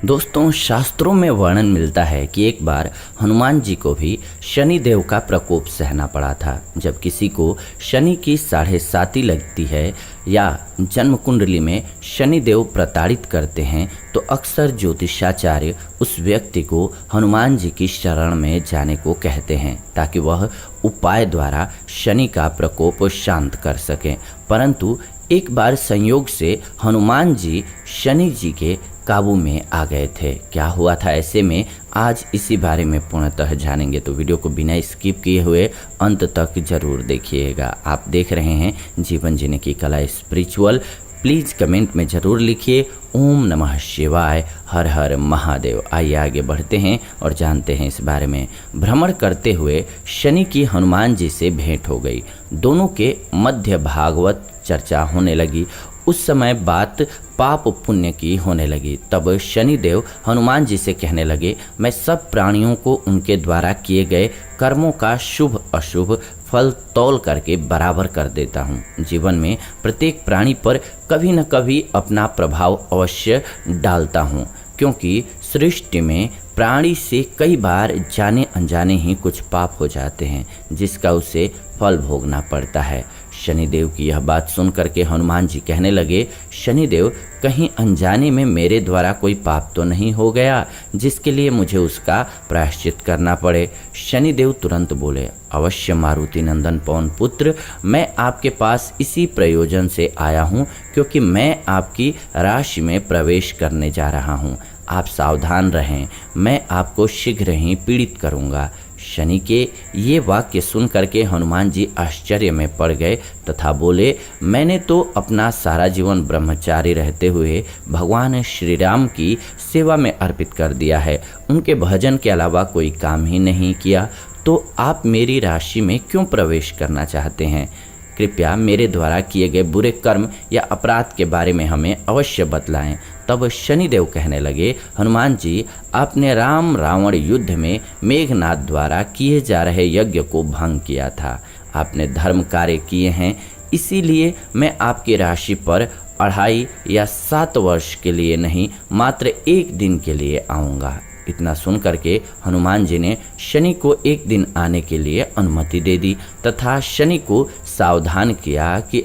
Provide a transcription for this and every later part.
दोस्तों, शास्त्रों में वर्णन मिलता है कि एक बार हनुमान जी को भी शनि देव का प्रकोप सहना पड़ा था। जब किसी को शनि की 7.5 लगती है या जन्म कुंडली में शनि देव प्रताड़ित करते हैं तो अक्सर ज्योतिषाचार्य उस व्यक्ति को हनुमान जी की शरण में जाने को कहते हैं ताकि वह उपाय द्वारा शनि का प्रकोप शांत कर सकें। परंतु एक बार संयोग से हनुमान जी शनि जी के काबू में आ गए थे। क्या हुआ था ऐसे में, आज इसी बारे में पूर्णतः जानेंगे, तो वीडियो को बिना स्किप किए हुए अंत तक जरूर देखिएगा। आप देख रहे हैं जीवन जीने की कला स्पिरिचुअल। प्लीज़ कमेंट में ज़रूर लिखिए ओम नमः शिवाय, हर हर महादेव। आइए आगे बढ़ते हैं और जानते हैं इस बारे में। भ्रमण करते हुए शनि की हनुमान जी से भेंट हो गई। दोनों के मध्य भागवत चर्चा होने लगी। उस समय बात पाप पुण्य की होने लगी। तब शनिदेव हनुमान जी से कहने लगे, मैं सब प्राणियों को उनके द्वारा किए गए कर्मों का शुभ अशुभ फल तौल करके बराबर कर देता हूँ। जीवन में प्रत्येक प्राणी पर कभी न कभी अपना प्रभाव अवश्य डालता हूँ, क्योंकि सृष्टि में प्राणी से कई बार जाने अनजाने ही कुछ पाप हो जाते हैं जिसका उसे फल भोगना पड़ता है। शनिदेव की यह बात सुन करके हनुमान जी कहने लगे, शनिदेव, कहीं अनजाने में मेरे द्वारा कोई पाप तो नहीं हो गया जिसके लिए मुझे उसका प्रायश्चित करना पड़े। शनिदेव तुरंत बोले, अवश्य मारुति नंदन पवन पुत्र, मैं आपके पास इसी प्रयोजन से आया हूँ, क्योंकि मैं आपकी राशि में प्रवेश करने जा रहा हूँ। आप सावधान रहें, मैं आपको शीघ्र ही पीड़ित करूँगा। शनि के ये वाक्य सुन करके हनुमान जी आश्चर्य में पड़ गए तथा बोले, मैंने तो अपना सारा जीवन ब्रह्मचारी रहते हुए भगवान श्री राम की सेवा में अर्पित कर दिया है। उनके भजन के अलावा कोई काम ही नहीं किया, तो आप मेरी राशि में क्यों प्रवेश करना चाहते हैं? कृपया मेरे द्वारा किए गए बुरे कर्म या अपराध के बारे में हमें अवश्य बतलाएं। तब शनिदेव कहने लगे, हनुमान जी, आपने राम रावण युद्ध में मेघनाद द्वारा किए जा रहे यज्ञ को भंग किया था। आपने धर्म कार्य किए हैं, इसीलिए मैं आपकी राशि पर 2.5 या 7 वर्ष के लिए नहीं, मात्र 1 दिन के लिए आऊँगा। इतना सुन करके हनुमान जी ने शनि को 1 दिन आने के लिए अनुमति दे दी तथा शनि को सावधान किया कि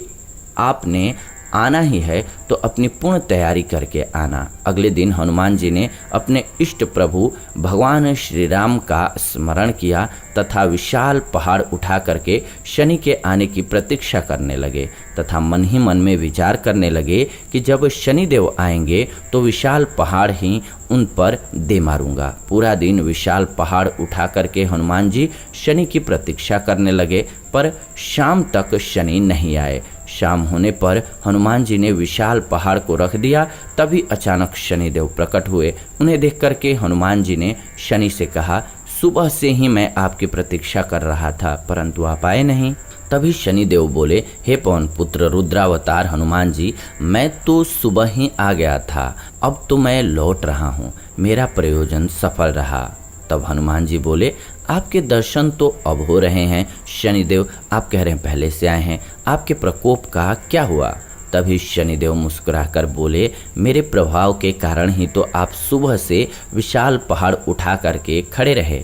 आपने आना ही है तो अपनी पूर्ण तैयारी करके आना। अगले दिन हनुमान जी ने अपने इष्ट प्रभु भगवान श्री राम का स्मरण किया तथा विशाल पहाड़ उठा करके शनि के आने की प्रतीक्षा करने लगे तथा मन ही मन में विचार करने लगे कि जब शनिदेव आएंगे तो विशाल पहाड़ ही उन पर दे मारूंगा। पूरा दिन विशाल पहाड़ उठा करके हनुमान जी शनि की प्रतीक्षा करने लगे, पर शाम तक शनि नहीं आए। शाम होने पर हनुमान जी ने विशाल पहाड़ को रख दिया। तभी अचानक शनिदेव प्रकट हुए। उन्हें देख करके हनुमान जी ने शनि से कहा, सुबह से ही मैं आपकी प्रतीक्षा कर रहा था परंतु आप आए नहीं। तभी शनिदेव बोले, हे पवन पुत्र रुद्रावतार हनुमान जी, मैं तो सुबह ही आ गया था, अब तो मैं लौट रहा हूँ, मेरा प्रयोजन सफल रहा। तब हनुमान जी बोले, आपके दर्शन तो अब हो रहे हैं शनिदेव, आप कह रहे हैं पहले से आए हैं, आपके प्रकोप का क्या हुआ? तभी शनिदेव मुस्कुराकर बोले, मेरे प्रभाव के कारण ही तो आप सुबह से विशाल पहाड़ उठा करके खड़े रहे।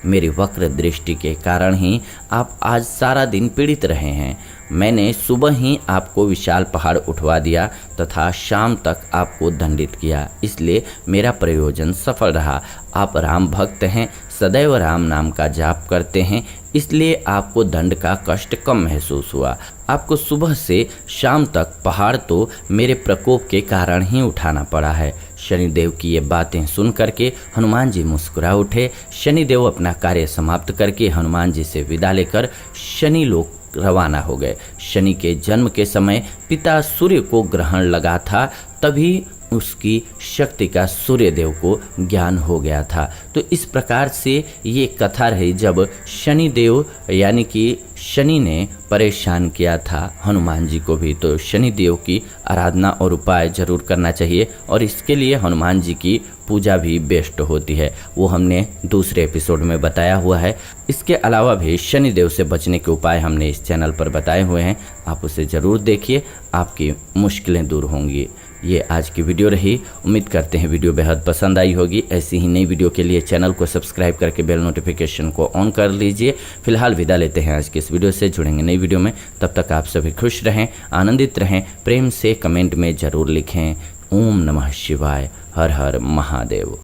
मेरी वक्र दृष्टि के कारण ही आप आज सारा दिन पीड़ित रहे हैं। मैंने सुबह ही आपको विशाल पहाड़ उठवा दिया तथा शाम तक आपको दंडित किया, इसलिए मेरा प्रयोजन सफल रहा। आप राम भक्त हैं, सदैव राम नाम का जाप करते हैं, इसलिए आपको दंड का कष्ट कम महसूस हुआ। आपको सुबह से शाम तक पहाड़ तो मेरे प्रकोप के कारण ही उठाना पड़ा है। शनिदेव की ये बातें सुन करके हनुमान जी मुस्कुरा उठे। शनिदेव अपना कार्य समाप्त करके हनुमान जी से विदा लेकर शनि लोक रवाना हो गए। शनि के जन्म के समय पिता सूर्य को ग्रहण लगा था, तभी उसकी शक्ति का सूर्यदेव को ज्ञान हो गया था। तो इस प्रकार से ये कथा रही जब शनिदेव यानी कि शनि ने परेशान किया था हनुमान जी को भी। तो शनिदेव की आराधना और उपाय जरूर करना चाहिए और इसके लिए हनुमान जी की पूजा भी बेस्ट होती है, वो हमने दूसरे एपिसोड में बताया हुआ है। इसके अलावा भी शनिदेव से बचने के उपाय हमने इस चैनल पर बताए हुए हैं, आप उसे ज़रूर देखिए, आपकी मुश्किलें दूर होंगी। ये आज की वीडियो रही। उम्मीद करते हैं वीडियो बेहद पसंद आई होगी। ऐसी ही नई वीडियो के लिए चैनल को सब्सक्राइब करके बेल नोटिफिकेशन को ऑन कर लीजिए। फिलहाल विदा लेते हैं आज की इस वीडियो से, जुड़ेंगे नई वीडियो में। तब तक आप सभी खुश रहें, आनंदित रहें। प्रेम से कमेंट में ज़रूर लिखें ओम नमः शिवाय, हर हर महादेव।